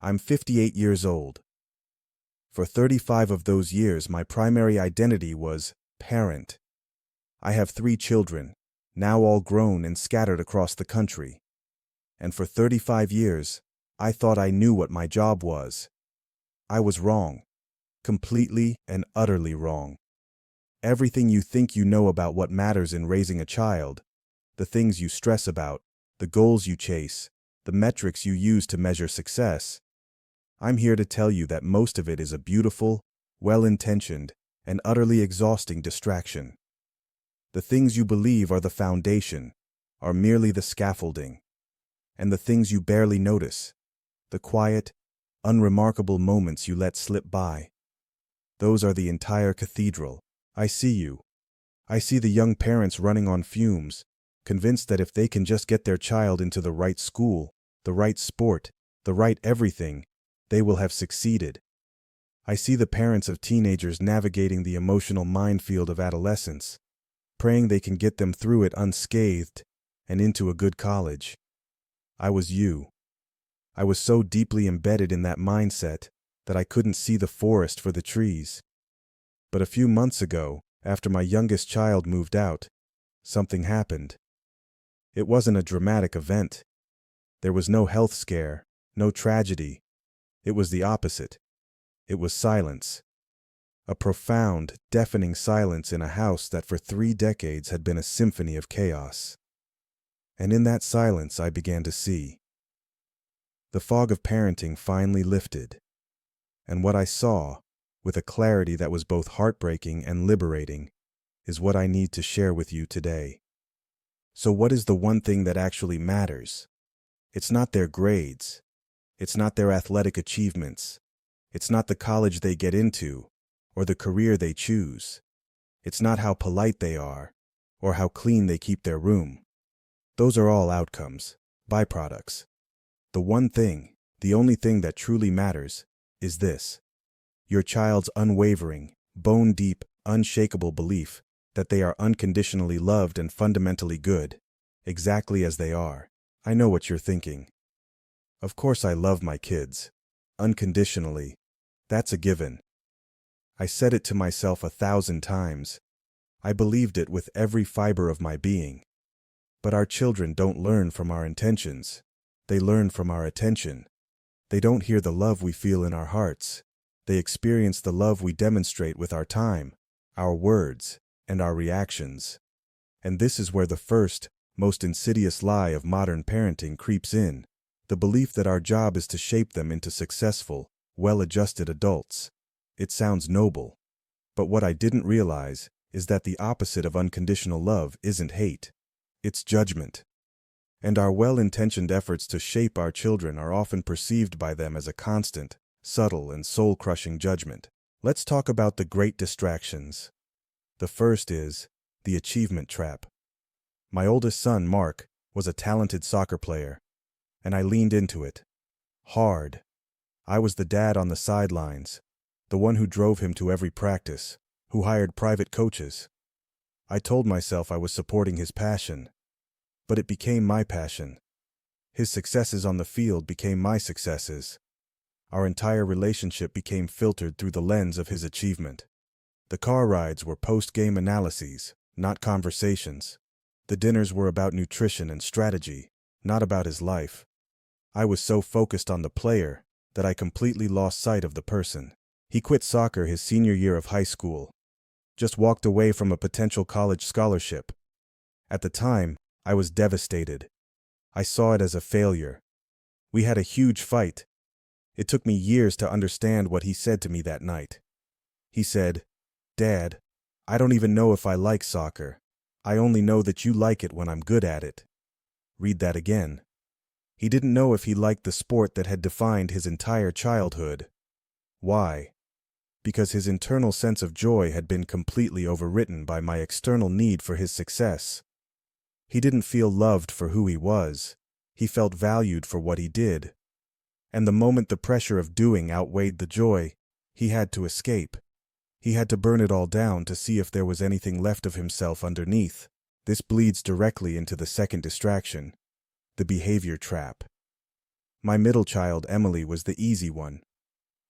I'm 58 years old. For 35 of those years, my primary identity was parent. I have 3 children, now all grown and scattered across the country. And for 35 years, I thought I knew what my job was. I was wrong. Completely and utterly wrong. Everything you think you know about what matters in raising a child, the things you stress about, the goals you chase, the metrics you use to measure success, I'm here to tell you that most of it is a beautiful, well-intentioned, and utterly exhausting distraction. The things you believe are the foundation are merely the scaffolding. And the things you barely notice, the quiet, unremarkable moments you let slip by, those are the entire cathedral. I see you. I see the young parents running on fumes, convinced that if they can just get their child into the right school, the right sport, the right everything, they will have succeeded. I see the parents of teenagers navigating the emotional minefield of adolescence, praying they can get them through it unscathed and into a good college. I was you. I was so deeply embedded in that mindset that I couldn't see the forest for the trees. But a few months ago, after my youngest child moved out, something happened. It wasn't a dramatic event. There was no health scare, no tragedy. It was the opposite. It was silence. A profound, deafening silence in a house that for 3 decades had been a symphony of chaos. And in that silence I began to see. The fog of parenting finally lifted. And what I saw, with a clarity that was both heartbreaking and liberating, is what I need to share with you today. So what is the one thing that actually matters? It's not their grades. It's not their athletic achievements. It's not the college they get into or the career they choose. It's not how polite they are or how clean they keep their room. Those are all outcomes, byproducts. The one thing, the only thing that truly matters, is this: your child's unwavering, bone-deep, unshakable belief that they are unconditionally loved and fundamentally good, exactly as they are. I know what you're thinking. Of course I love my kids. Unconditionally. That's a given. I said it to myself 1,000 times. I believed it with every fiber of my being. But our children don't learn from our intentions. They learn from our attention. They don't hear the love we feel in our hearts. They experience the love we demonstrate with our time, our words, and our reactions. And this is where the first, most insidious lie of modern parenting creeps in: the belief that our job is to shape them into successful, well-adjusted adults. It sounds noble. But what I didn't realize is that the opposite of unconditional love isn't hate. It's judgment. And our well-intentioned efforts to shape our children are often perceived by them as a constant, subtle, and soul-crushing judgment. Let's talk about the great distractions. The first is the achievement trap. My oldest son, Mark, was a talented soccer player, and I leaned into it. Hard. I was the dad on the sidelines, the one who drove him to every practice, who hired private coaches. I told myself I was supporting his passion, but it became my passion. His successes on the field became my successes. Our entire relationship became filtered through the lens of his achievement. The car rides were post-game analyses, not conversations. The dinners were about nutrition and strategy, not about his life. I was so focused on the player that I completely lost sight of the person. He quit soccer his senior year of high school, just walked away from a potential college scholarship. At the time, I was devastated. I saw it as a failure. We had a huge fight. It took me years to understand what he said to me that night. He said, "Dad, I don't even know if I like soccer. I only know that you like it when I'm good at it." Read that again. He didn't know if he liked the sport that had defined his entire childhood. Why? Because his internal sense of joy had been completely overwritten by my external need for his success. He didn't feel loved for who he was. He felt valued for what he did. And the moment the pressure of doing outweighed the joy, he had to escape. He had to burn it all down to see if there was anything left of himself underneath. This bleeds directly into the second distraction, the behavior trap. My middle child, Emily, was the easy one.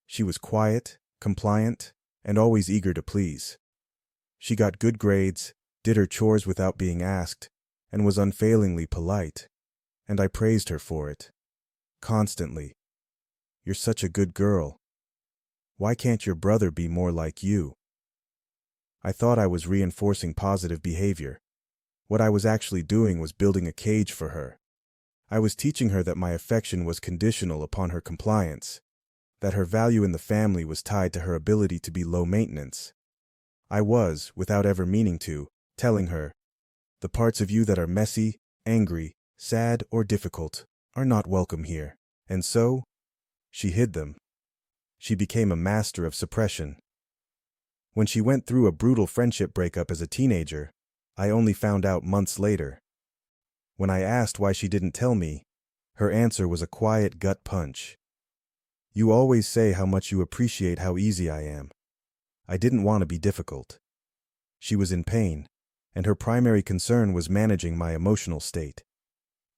She was quiet, compliant, and always eager to please. She got good grades, did her chores without being asked, and was unfailingly polite, and I praised her for it. Constantly. "You're such a good girl. Why can't your brother be more like you?" I thought I was reinforcing positive behavior. What I was actually doing was building a cage for her. I was teaching her that my affection was conditional upon her compliance, that her value in the family was tied to her ability to be low maintenance. I was, without ever meaning to, telling her, "The parts of you that are messy, angry, sad, or difficult are not welcome here." And so, she hid them. She became a master of suppression. When she went through a brutal friendship breakup as a teenager, I only found out months later. When I asked why she didn't tell me, her answer was a quiet gut punch. "You always say how much you appreciate how easy I am." I didn't want to be difficult. She was in pain, and her primary concern was managing my emotional state.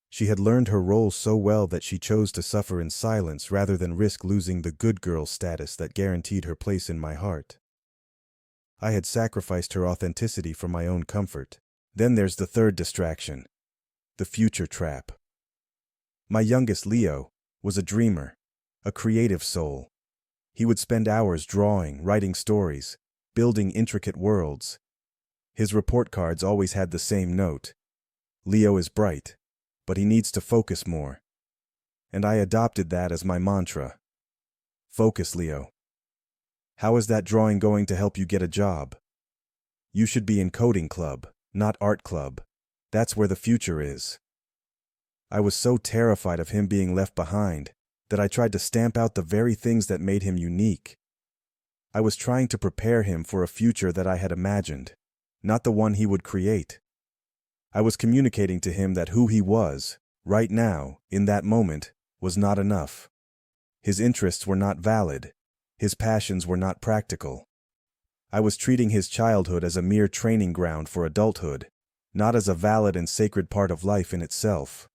She had learned her role so well that she chose to suffer in silence rather than risk losing the good girl status that guaranteed her place in my heart. I had sacrificed her authenticity for my own comfort. Then there's the third distraction, the future trap. My youngest, Leo, was a dreamer, a creative soul. He would spend hours drawing, writing stories, building intricate worlds. His report cards always had the same note: "Leo is bright, but he needs to focus more." And I adopted that as my mantra. Focus, Leo. How is that drawing going to help you get a job? You should be in coding club, not art club. That's where the future is. I was so terrified of him being left behind that I tried to stamp out the very things that made him unique. I was trying to prepare him for a future that I had imagined, not the one he would create. I was communicating to him that who he was, right now, in that moment, was not enough. His interests were not valid. His passions were not practical. I was treating his childhood as a mere training ground for adulthood, not as a valid and sacred part of life in itself.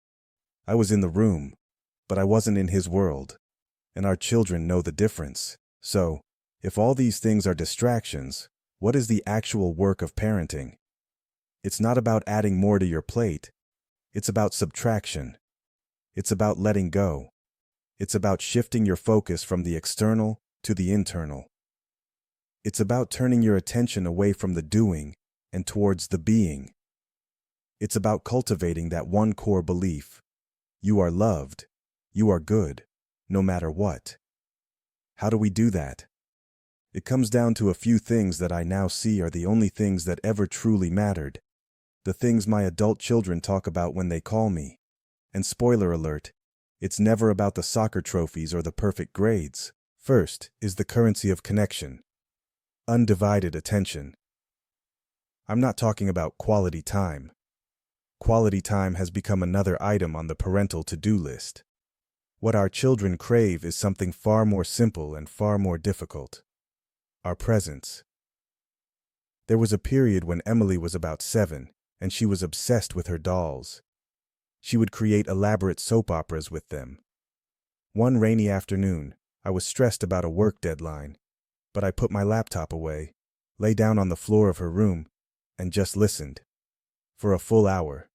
I was in the room, but I wasn't in his world, and our children know the difference. So, if all these things are distractions, what is the actual work of parenting? It's not about adding more to your plate. It's about subtraction. It's about letting go. It's about shifting your focus from the external to the internal. It's about turning your attention away from the doing and towards the being. It's about cultivating that one core belief: you are loved, you are good, no matter what. How do we do that? It comes down to a few things that I now see are the only things that ever truly mattered. The things my adult children talk about when they call me. And spoiler alert, it's never about the soccer trophies or the perfect grades. First is the currency of connection. Undivided attention. I'm not talking about quality time. Quality time has become another item on the parental to-do list. What our children crave is something far more simple and far more difficult: our presence. There was a period when Emily was about 7, and she was obsessed with her dolls. She would create elaborate soap operas with them. One rainy afternoon, I was stressed about a work deadline, but I put my laptop away, lay down on the floor of her room, and just listened. For a full hour.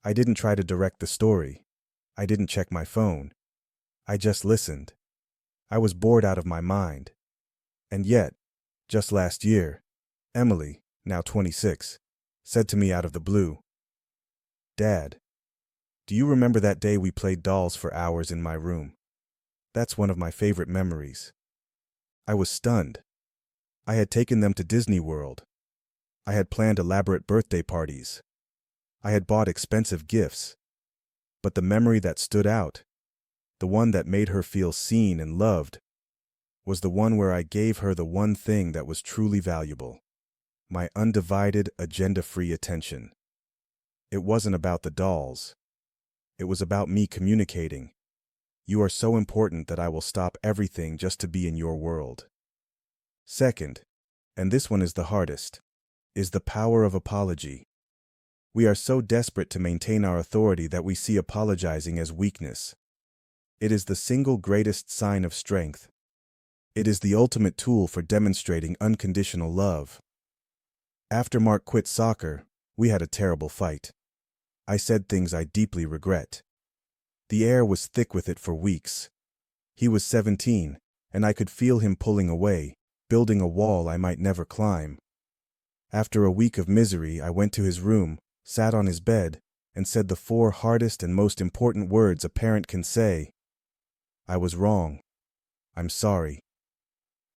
I didn't try to direct the story. I didn't check my phone. I just listened. I was bored out of my mind. And yet, just last year, Emily, now 26, said to me out of the blue, "Dad, do you remember that day we played dolls for hours in my room? That's one of my favorite memories." I was stunned. I had taken them to Disney World. I had planned elaborate birthday parties. I had bought expensive gifts. But the memory that stood out, the one that made her feel seen and loved, was the one where I gave her the one thing that was truly valuable: my undivided, agenda-free attention. It wasn't about the dolls. It was about me communicating, "You are so important that I will stop everything just to be in your world." Second, and this one is the hardest, is the power of apology. We are so desperate to maintain our authority that we see apologizing as weakness. It is the single greatest sign of strength. It is the ultimate tool for demonstrating unconditional love. After Mark quit soccer, we had a terrible fight. I said things I deeply regret. The air was thick with it for weeks. He was 17, and I could feel him pulling away, building a wall I might never climb. After a week of misery, I went to his room, sat on his bed, and said the 4 hardest and most important words a parent can say. I was wrong. I'm sorry.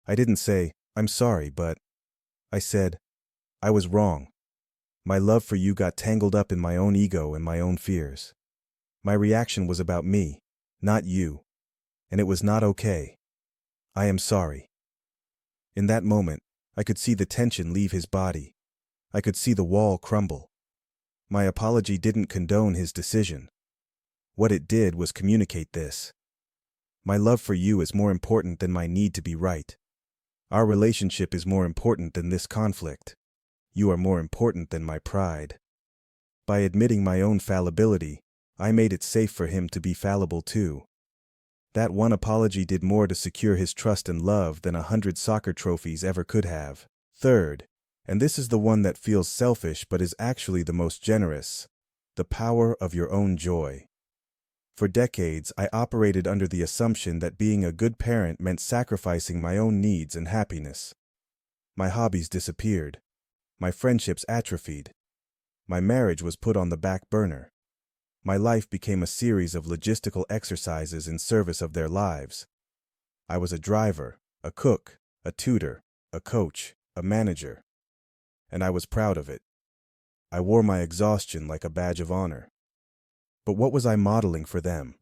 I didn't say, I'm sorry, but I said, I was wrong. My love for you got tangled up in my own ego and my own fears. My reaction was about me, not you, and it was not okay. I am sorry. In that moment, I could see the tension leave his body. I could see the wall crumble. My apology didn't condone his decision. What it did was communicate this. My love for you is more important than my need to be right. Our relationship is more important than this conflict. You are more important than my pride. By admitting my own fallibility, I made it safe for him to be fallible too. That one apology did more to secure his trust and love than 100 soccer trophies ever could have. Third, and this is the one that feels selfish but is actually the most generous, the power of your own joy. For decades, I operated under the assumption that being a good parent meant sacrificing my own needs and happiness. My hobbies disappeared. My friendships atrophied. My marriage was put on the back burner. My life became a series of logistical exercises in service of their lives. I was a driver, a cook, a tutor, a coach, a manager. And I was proud of it. I wore my exhaustion like a badge of honor. But what was I modeling for them?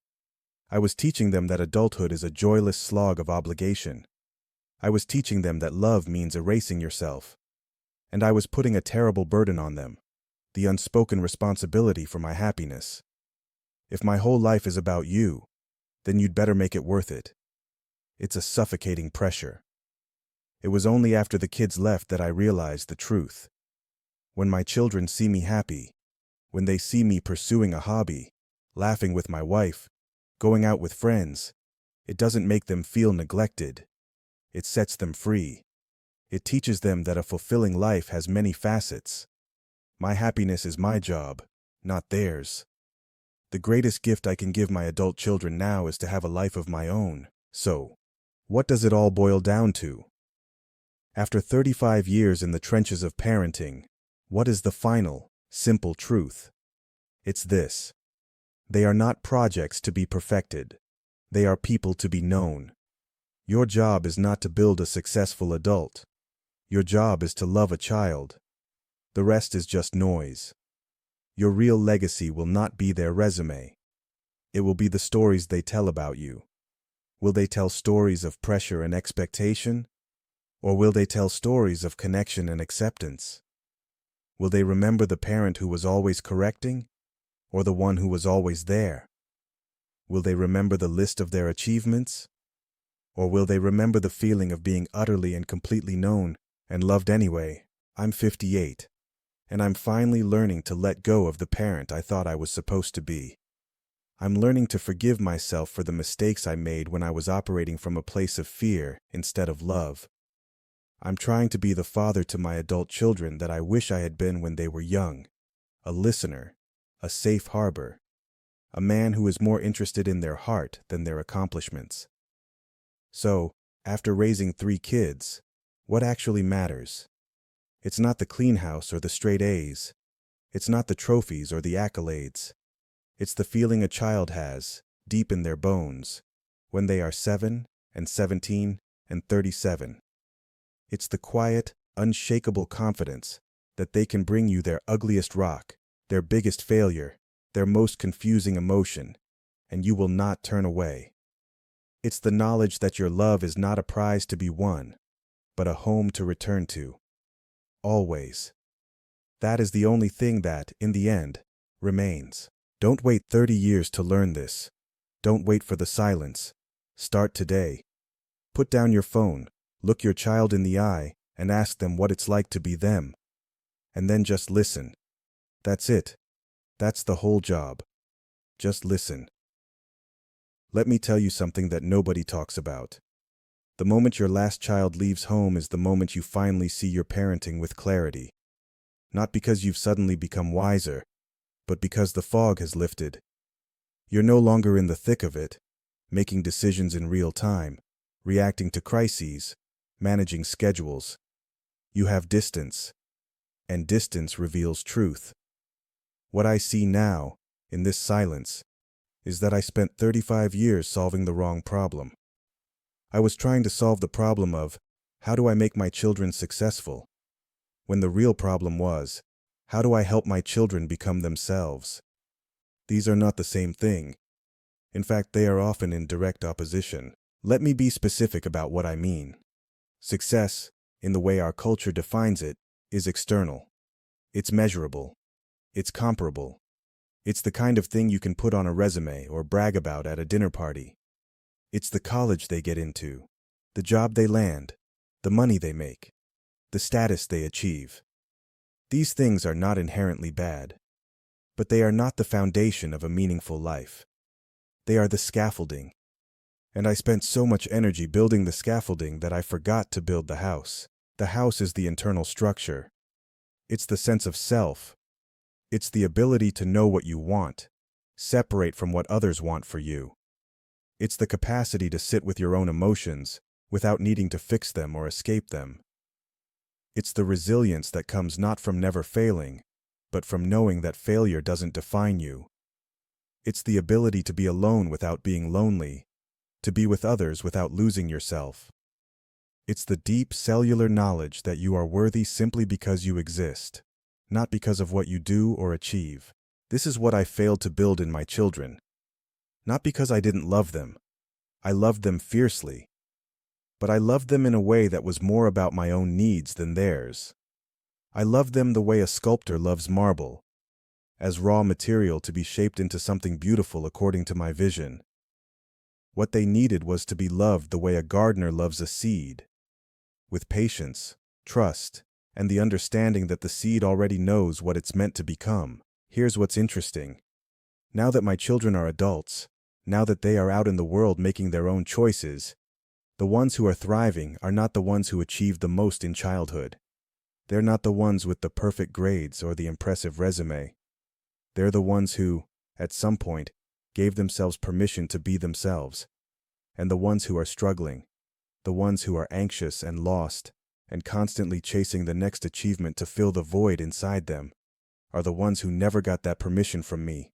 I was teaching them that adulthood is a joyless slog of obligation. I was teaching them that love means erasing yourself. And I was putting a terrible burden on them, the unspoken responsibility for my happiness. If my whole life is about you, then you'd better make it worth it. It's a suffocating pressure. It was only after the kids left that I realized the truth. When my children see me happy, when they see me pursuing a hobby, laughing with my wife, going out with friends, it doesn't make them feel neglected. It sets them free. It teaches them that a fulfilling life has many facets. My happiness is my job, not theirs. The greatest gift I can give my adult children now is to have a life of my own. So, what does it all boil down to? After 35 years in the trenches of parenting, what is the final, simple truth? It's this. They are not projects to be perfected. They are people to be known. Your job is not to build a successful adult. Your job is to love a child. The rest is just noise. Your real legacy will not be their resume. It will be the stories they tell about you. Will they tell stories of pressure and expectation? Or will they tell stories of connection and acceptance? Will they remember the parent who was always correcting, or the one who was always there? Will they remember the list of their achievements? Or will they remember the feeling of being utterly and completely known and loved anyway? I'm 58, and I'm finally learning to let go of the parent I thought I was supposed to be. I'm learning to forgive myself for the mistakes I made when I was operating from a place of fear instead of love. I'm trying to be the father to my adult children that I wish I had been when they were young, a listener, a safe harbor, a man who is more interested in their heart than their accomplishments. So, after raising 3 kids, what actually matters? It's not the clean house or the straight A's. It's not the trophies or the accolades. It's the feeling a child has, deep in their bones, when they are 7 and 17 and 37. It's the quiet, unshakable confidence that they can bring you their ugliest rock, their biggest failure, their most confusing emotion, and you will not turn away. It's the knowledge that your love is not a prize to be won, but a home to return to. Always. That is the only thing that, in the end, remains. Don't wait 30 years to learn this. Don't wait for the silence. Start today. Put down your phone, look your child in the eye, and ask them what it's like to be them. And then just listen. That's it. That's the whole job. Just listen. Let me tell you something that nobody talks about. The moment your last child leaves home is the moment you finally see your parenting with clarity. Not because you've suddenly become wiser, but because the fog has lifted. You're no longer in the thick of it, making decisions in real time, reacting to crises, managing schedules. You have distance, and distance reveals truth. What I see now, in this silence, is that I spent 35 years solving the wrong problem. I was trying to solve the problem of, how do I make my children successful? When the real problem was, how do I help my children become themselves? These are not the same thing. In fact, they are often in direct opposition. Let me be specific about what I mean. Success, in the way our culture defines it, is external. It's measurable. It's comparable. It's the kind of thing you can put on a resume or brag about at a dinner party. It's the college they get into, the job they land, the money they make, the status they achieve. These things are not inherently bad, but they are not the foundation of a meaningful life. They are the scaffolding. And I spent so much energy building the scaffolding that I forgot to build the house. The house is the internal structure. It's the sense of self. It's the ability to know what you want, separate from what others want for you. It's the capacity to sit with your own emotions without needing to fix them or escape them. It's the resilience that comes not from never failing, but from knowing that failure doesn't define you. It's the ability to be alone without being lonely, to be with others without losing yourself. It's the deep cellular knowledge that you are worthy simply because you exist, not because of what you do or achieve. This is what I failed to build in my children. Not because I didn't love them. I loved them fiercely. But I loved them in a way that was more about my own needs than theirs. I loved them the way a sculptor loves marble, as raw material to be shaped into something beautiful according to my vision. What they needed was to be loved the way a gardener loves a seed, with patience, trust, and the understanding that the seed already knows what it's meant to become. Here's what's interesting. Now that my children are adults, now that they are out in the world making their own choices, the ones who are thriving are not the ones who achieved the most in childhood. They're not the ones with the perfect grades or the impressive resume. They're the ones who, at some point, gave themselves permission to be themselves. And the ones who are struggling, the ones who are anxious and lost, and constantly chasing the next achievement to fill the void inside them, are the ones who never got that permission from me.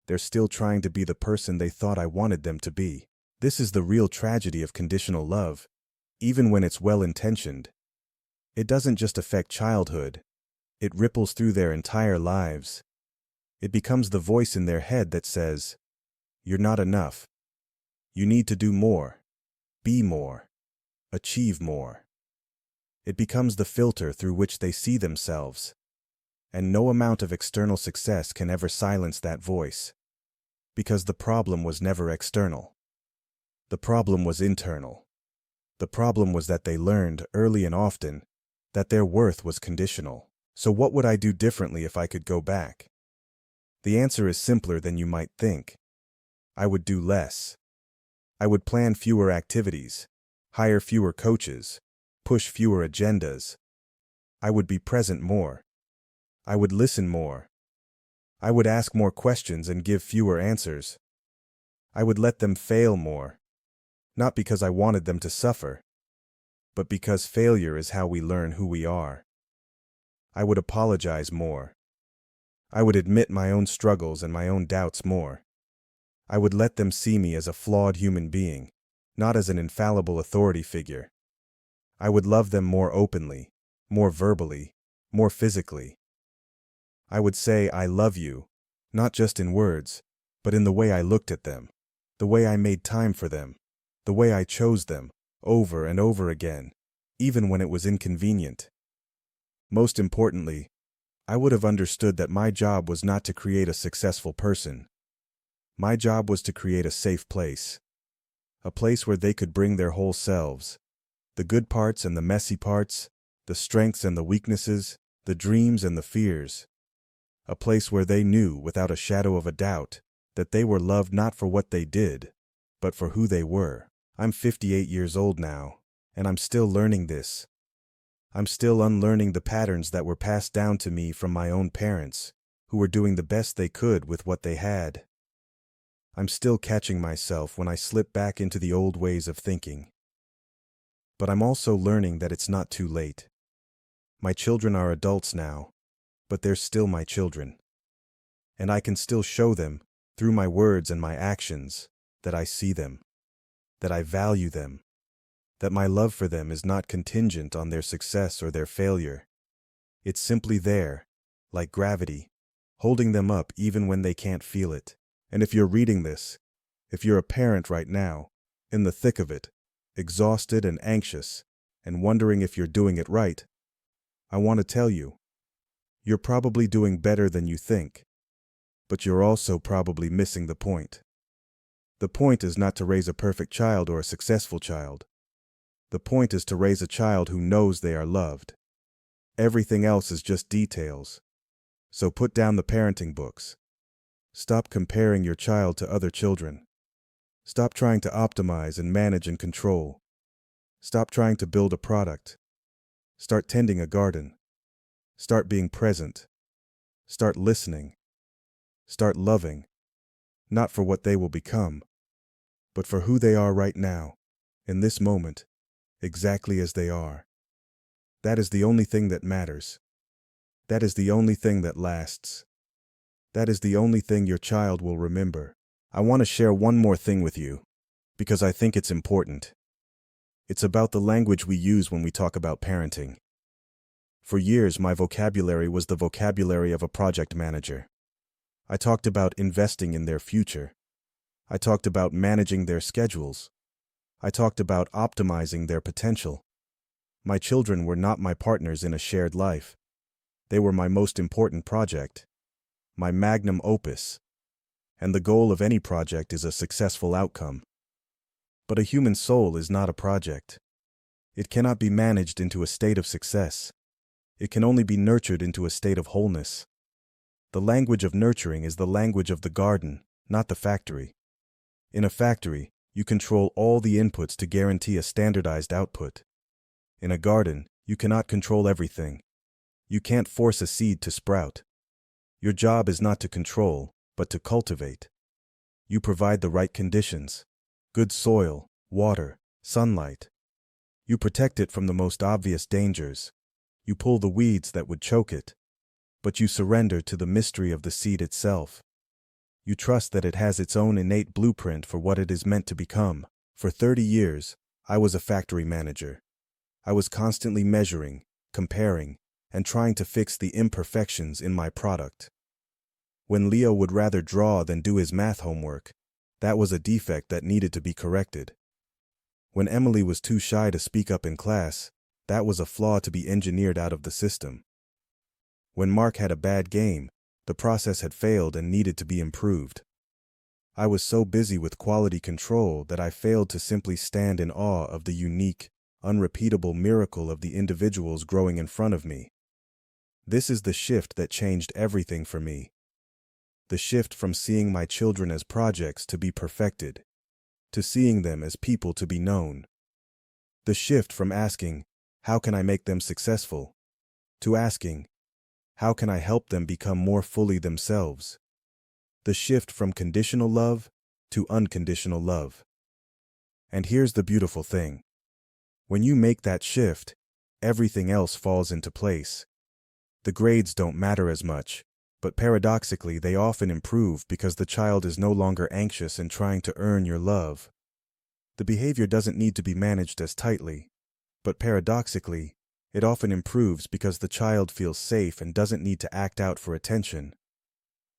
They're still trying to be the person they thought I wanted them to be. This is the real tragedy of conditional love, even when it's well-intentioned. It doesn't just affect childhood. It ripples through their entire lives. It becomes the voice in their head that says, "You're not enough. You need to do more, be more, achieve more." It becomes the filter through which they see themselves. And no amount of external success can ever silence that voice. Because the problem was never external. The problem was internal. The problem was that they learned, early and often, that their worth was conditional. So what would I do differently if I could go back? The answer is simpler than you might think. I would do less. I would plan fewer activities, hire fewer coaches, push fewer agendas. I would be present more. I would listen more. I would ask more questions and give fewer answers. I would let them fail more, not because I wanted them to suffer, but because failure is how we learn who we are. I would apologize more. I would admit my own struggles and my own doubts more. I would let them see me as a flawed human being, not as an infallible authority figure. I would love them more openly, more verbally, more physically. I would say, "I love you," not just in words, but in the way I looked at them, the way I made time for them, the way I chose them, over and over again, even when it was inconvenient. Most importantly, I would have understood that my job was not to create a successful person. My job was to create a safe place. A place where they could bring their whole selves, the good parts and the messy parts, the strengths and the weaknesses, the dreams and the fears. A place where they knew, without a shadow of a doubt, that they were loved not for what they did, but for who they were. I'm 58 years old now, and I'm still learning this. I'm still unlearning the patterns that were passed down to me from my own parents, who were doing the best they could with what they had. I'm still catching myself when I slip back into the old ways of thinking. But I'm also learning that it's not too late. My children are adults now, but they're still my children. And I can still show them, through my words and my actions, that I see them, that I value them, that my love for them is not contingent on their success or their failure. It's simply there, like gravity, holding them up even when they can't feel it. And if you're reading this, if you're a parent right now, in the thick of it, exhausted and anxious, and wondering if you're doing it right, I want to tell you, you're probably doing better than you think, but you're also probably missing the point. The point is not to raise a perfect child or a successful child. The point is to raise a child who knows they are loved. Everything else is just details. So put down the parenting books. Stop comparing your child to other children. Stop trying to optimize and manage and control. Stop trying to build a product. Start tending a garden. Start being present. Start listening. Start loving, not for what they will become, but for who they are right now, in this moment, exactly as they are. That is the only thing that matters. That is the only thing that lasts. That is the only thing your child will remember. I want to share one more thing with you, because I think it's important. It's about the language we use when we talk about parenting. For years, my vocabulary was the vocabulary of a project manager. I talked about investing in their future. I talked about managing their schedules. I talked about optimizing their potential. My children were not my partners in a shared life. They were my most important project, my magnum opus. And the goal of any project is a successful outcome. But a human soul is not a project. It cannot be managed into a state of success. It can only be nurtured into a state of wholeness. The language of nurturing is the language of the garden, not the factory. In a factory, you control all the inputs to guarantee a standardized output. In a garden, you cannot control everything. You can't force a seed to sprout. Your job is not to control, but to cultivate. You provide the right conditions: good soil, water, sunlight. You protect it from the most obvious dangers. You pull the weeds that would choke it. But you surrender to the mystery of the seed itself. You trust that it has its own innate blueprint for what it is meant to become. For 30 years, I was a factory manager. I was constantly measuring, comparing, and trying to fix the imperfections in my product. When Leo would rather draw than do his math homework, that was a defect that needed to be corrected. When Emily was too shy to speak up in class, that was a flaw to be engineered out of the system. When Mark had a bad game, the process had failed and needed to be improved. I was so busy with quality control that I failed to simply stand in awe of the unique, unrepeatable miracle of the individuals growing in front of me. This is the shift that changed everything for me. The shift from seeing my children as projects to be perfected, to seeing them as people to be known. The shift from asking, "How can I make them successful?" to asking, "How can I help them become more fully themselves?" The shift from conditional love to unconditional love. And here's the beautiful thing. When you make that shift, everything else falls into place. The grades don't matter as much, but paradoxically they often improve because the child is no longer anxious and trying to earn your love. The behavior doesn't need to be managed as tightly, but paradoxically, it often improves because the child feels safe and doesn't need to act out for attention.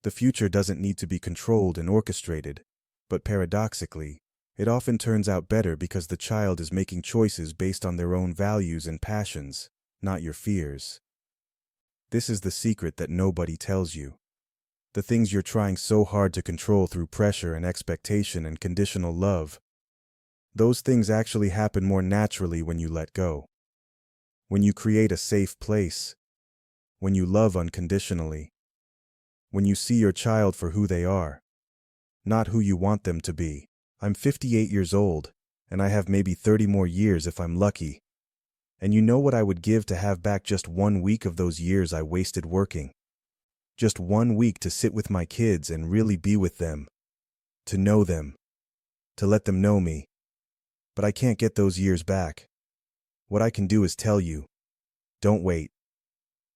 The future doesn't need to be controlled and orchestrated, but paradoxically, it often turns out better because the child is making choices based on their own values and passions, not your fears. This is the secret that nobody tells you. The things you're trying so hard to control through pressure and expectation and conditional love, those things actually happen more naturally when you let go. When you create a safe place, when you love unconditionally, when you see your child for who they are, not who you want them to be. I'm 58 years old, and I have maybe 30 more years if I'm lucky. And you know what I would give to have back just 1 week of those years I wasted working? Just 1 week to sit with my kids and really be with them. To know them. To let them know me. But I can't get those years back. What I can do is tell you, don't wait.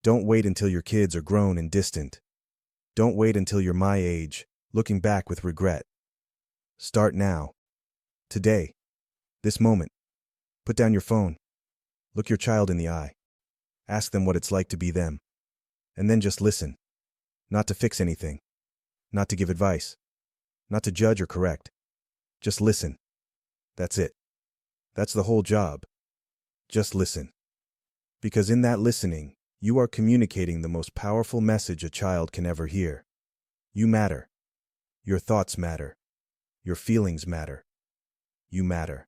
Don't wait until your kids are grown and distant. Don't wait until you're my age, looking back with regret. Start now. Today. This moment. Put down your phone. Look your child in the eye. Ask them what it's like to be them. And then just listen. Not to fix anything. Not to give advice. Not to judge or correct. Just listen. That's it. That's the whole job. Just listen. Because in that listening, you are communicating the most powerful message a child can ever hear. You matter. Your thoughts matter. Your feelings matter. You matter.